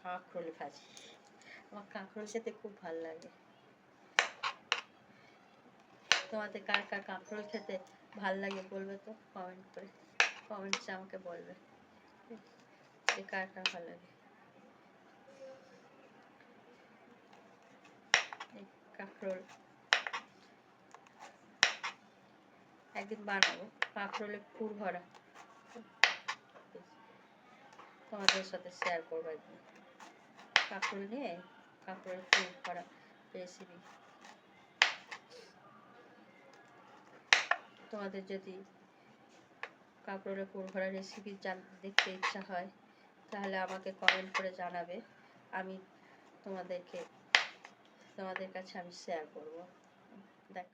কাঁকরোল ভাজি। আমার কাঁকরোল খেতে খুব ভালো লাগে। তোমাদের কার কার কাঁকরোল খেতে ভাল লাগে বলবে তো কমেন্ট করে, কমেন্টসে আমাকে বলবে যে কার কার ভালো লাগে। কাঁকরোল একদিন বানাবো, কাঁকরোলে পুর ভরা, তোমাদের সাথে শেয়ার করবো একদিন। কাঁকরোল নিয়ে কাঁকরোলের পুর ভরা রেসিপি। তোমাদের যদি কাঁকরোলের পুর ভরা রেসিপি দেখতে ইচ্ছা হয় তাহলে আমাকে কমেন্ট করে জানাবে, আমি তোমাদের কাছে আমি শেয়ার করব। দেখ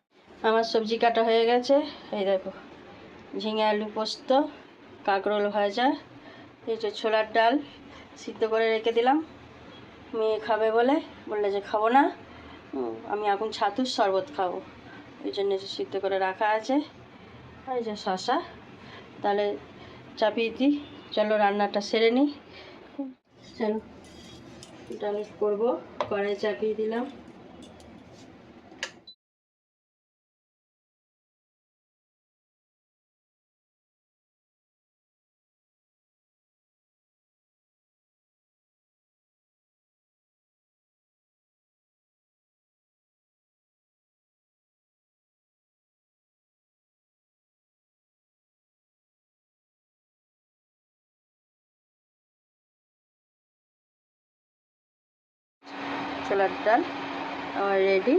আমার সবজি কাটা হয়ে গেছে, এই দেখো ঝিঙে আলু পোস্ত, কাঁকরোল ভাজা, এই যে ছোলার ডাল সিদ্ধ করে রেখে দিলাম, মেয়ে খাবে বললে যে খাবো না, আমি এখন ছাতুর শরবত খাবো, ওই জন্য সিদ্ধ করে রাখা আছে। আর এই যে শশা, তাহলে চাপিয়ে দিই, চলো রান্নাটা সেরে নিই। চলো ডাল করবো, কড়াই চাপিয়ে দিলাম। ছোলার ডাল আমার রেডি।